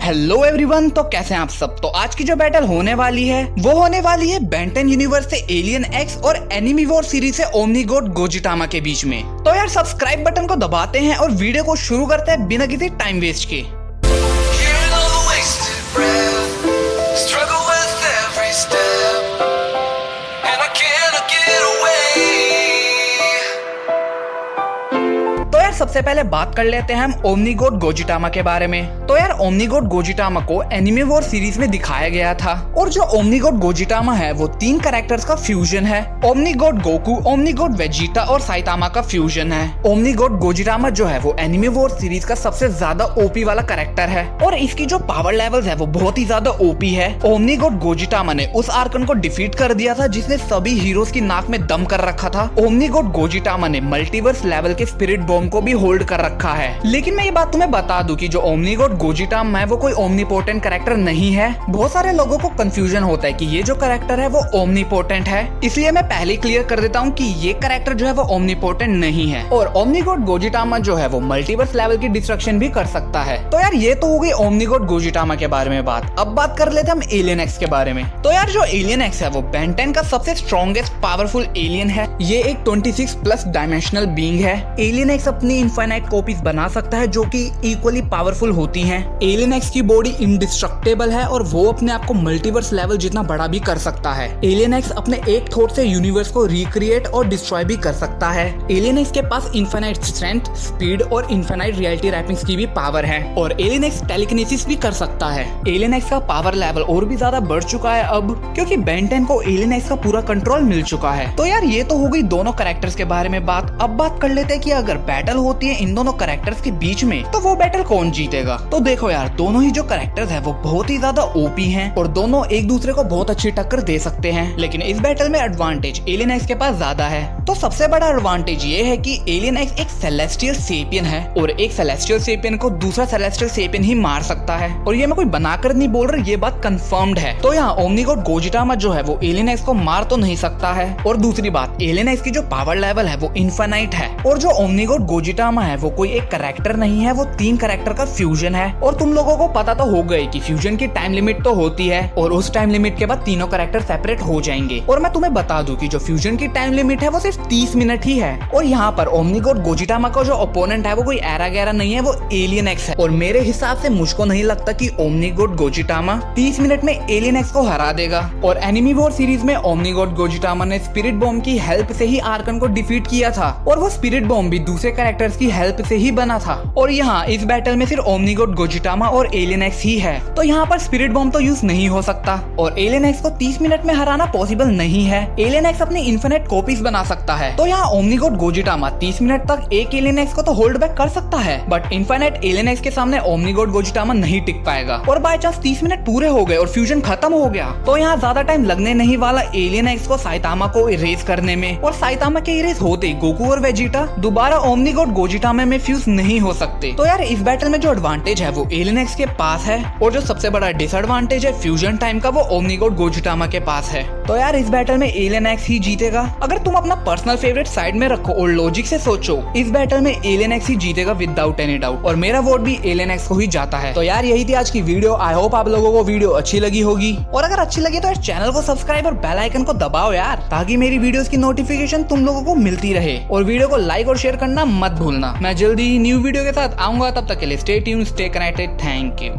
Hello everyone, तो कैसे हैं आप सब। तो आज की जो बैटल होने वाली है वो होने वाली है बेन 10 यूनिवर्स से एलियन एक्स और एनिमी वॉर सीरीज से ओमनी गॉड गोजिटामा के बीच में। तो यार सब्सक्राइब बटन को दबाते हैं और वीडियो को शुरू करते हैं बिना किसी टाइम वेस्ट के। सबसे पहले बात कर लेते हैं हम ओमनी गॉड गोजिटामा के बारे में। तो यार ओमनी गॉड गोजिटामा को एनिमे वॉर सीरीज में दिखाया गया था और जो ओमनी गॉड गोजिटामा है वो 3 कैरेक्टर्स का फ्यूजन है। Omni God Goku, omni God Vegeta और साइतामा का फ्यूजन है। ओमनी गॉड गोजिटामा जो है वो एनिमे वॉर सीरीज का सबसे ज्यादा ओपी वाला कैरेक्टर है और इसकी जो पावर लेवल्स है वो बहुत ही ज्यादा ओपी है। ओमनी गॉड गोजिटामा ने उस आर्कन को डिफीट कर दिया था जिसने सभी हीरोज की नाक में दम कर रखा था। ओमनी गॉड गोजिटामा ने मल्टीवर्स लेवल के स्पिरिट बॉम्ब को भी होल्ड कर रखा है। लेकिन मैं ये बात तुम्हें बता दूं कि जो ओमनी गॉड गोजिटामा है वो कोई ओमनीपोटेंट कैरेक्टर नहीं है। बहुत सारे लोगों को कंफ्यूजन होता है कि ये जो कैरेक्टर है वो ओमनीपोटेंट है, इसलिए मैं पहले क्लियर कर देता हूँ कि ये कैरेक्टर जो है वो ओमनीपोटेंट नहीं है। और ओमनी गॉड गोजिटामा जो है वो मल्टीवर्स लेवल की डिस्ट्रक्शन भी कर सकता है। तो यार ये तो हो गई ओमनी गॉड गोजिटामा के बारे में बात। अब बात कर लेते हैं हम एलियन एक्स के बारे में। तो यार जो एलियन एक्स है वो बेन 10 का सबसे स्ट्रॉन्गेस्ट पावरफुल एलियन है। ये एक 26+ डायमेंशनल बीइंग है। एलियन एक्स अपनी इनफाइनाइट कॉपीज बना सकता है जो कि इक्वली पावरफुल होती हैं। एलियन एक्स की बॉडी इंडिस्ट्रक्टेबल है और वो अपने आप को मल्टीवर्स लेवल जितना बड़ा भी कर सकता है। एलियन एक्स अपने एक थॉट से यूनिवर्स को रिक्रिएट और डिस्ट्रॉय भी कर सकता है। एलियन एक्स के पास इनफाइनाइट स्ट्रेंथ, स्पीड और इनफाइनाइट रियलिटी रैपिंग्स की भी पावर है और एलियन एक्स टेलीकिनेसिस भी कर सकता है। एलियन एक्स का पावर लेवल और भी ज्यादा बढ़ चुका है अब, क्योंकि बेन 10 को एलियन एक्स का पूरा कंट्रोल मिल चुका है। तो यार ये तो हो गई दोनों कैरेक्टर्स के बारे में बात। अब बात कर लेते हैं कि अगर बैटल होती है इन दोनों कैरेक्टर्स के बीच में तो वो बैटल कौन जीतेगा। तो देखो यार दोनों ही जो कैरेक्टर्स है वो बहुत ही ज्यादा ओपी हैं और दोनों एक दूसरे को बहुत अच्छी टक्कर दे सकते हैं। लेकिन इस बैटल में एडवांटेज एलियन एक्स के पास ज्यादा है। तो सबसे बड़ा एडवांटेज ये है कि एलियन एक्स एक सेलेस्टियल सेपियन है और एक सेलेस्टियल सेपियन को दूसरा सेलेस्टियल सेपियन ही मार सकता है। और ये मैं कोई बनाकर नहीं बोल रहा, ये बात कंफर्म्ड है। तो यहाँ ओमनी गॉड गोजिटामा जो है वो एलियन एक्स को मार तो नहीं सकता है। और दूसरी बात, एलियन एक्स की जो पावर लेवल है वो इनफाइनाइट है और जो ओमनी गॉड गोजिटामा है वो कोई एक कैरेक्टर नहीं है, वो 3 कैरेक्टर का फ्यूजन है। और तुम लोगों को पता तो हो गई कि फ्यूजन की टाइम लिमिट तो होती है और उस टाइम लिमिट के बाद तीनों कैरेक्टर सेपरेट हो जाएंगे। और मैं तुम्हें बता दूं कि जो फ्यूजन की टाइम लिमिट है वो सिर्फ 30 मिनट ही है। और यहाँ पर ओमनी गॉड गोजिटामा का जो ओपोनेंट है वो कोई एरा गैरा नहीं है, वो एलियन एक्स है। और मेरे हिसाब से मुझको नहीं लगता कि ओमनी गॉड गोजिटामा 30 मिनट में एलियन एक्स को हरा देगा। और एनिमी वॉर सीरीज में ओमनी गॉड गोजिटामा ने स्पिरिट बॉम्ब की हेल्प से ही आर्कन को डिफीट किया था और वो स्पिरिट बॉम्ब भी दूसरे कैरेक्टर्स की हेल्प से ही बना था। और यहाँ इस बैटल में सिर्फ ओमनी गॉड गोजिटामा और एलियन एक्स ही है, तो यहाँ पर स्पिरिट बॉम्ब तो यूज नहीं हो सकता और एलियन एक्स को 30 मिनट में हराना पॉसिबल नहीं है। एलियन एक्स अपनी इन्फिनिट कॉपीज बना सकता है, तो यहाँ ओमनी गॉड गोजिटामा 30 मिनट तक एक एलियन एक्स को तो होल्ड बैक कर सकता है, बट इन्फिनिट एलियन एक्स के सामने ओमनी गॉड गोजिटामा नहीं टिक पाएगा। और बाय चांस 30 मिनट पूरे हो गए और फ्यूजन खत्म हो गया तो यहाँ ज्यादा टाइम लगने नहीं वाला एलियन एक्स को साइतामा को इरेज करने में। और साइतामा के इरेज होते ही गोकू और वेजिटा दोबारा ओमनी गॉड गोजिटामा में फ्यूज नहीं हो सकते। तो यार इस बैटल में जो एडवांटेज है वो एलियन एक्स के पास है और जो सबसे बड़ा डिसएडवांटेज है फ्यूजन टाइम का वो ओमनी गॉड गोजिटामा के पास है। तो यार इस बैटल में एलियन एक्स ही जीतेगा। अगर तुम अपना पर्सनल फेवरेट साइड में रखो और लॉजिक से सोचो, इस बैटल में एलियन एक्स ही जीतेगा विदाउट एनी डाउट और मेरा वोट भी एलियन एक्स को ही जाता है। तो यार यही थी आज की वीडियो। आई होप आप लोगों को वीडियो अच्छी लगी होगी और अगर अच्छी लगी तो यार चैनल को सब्सक्राइब और बेल आइकन को दबाओ यार, ताकि मेरी वीडियोस की नोटिफिकेशन तुम लोगों को मिलती रहे। और वीडियो को लाइक और शेयर करना मत भूलना। मैं जल्दी ही न्यू वीडियो के साथ आऊंगा, तब तक के लिए stay tuned, stay connected. Thank you.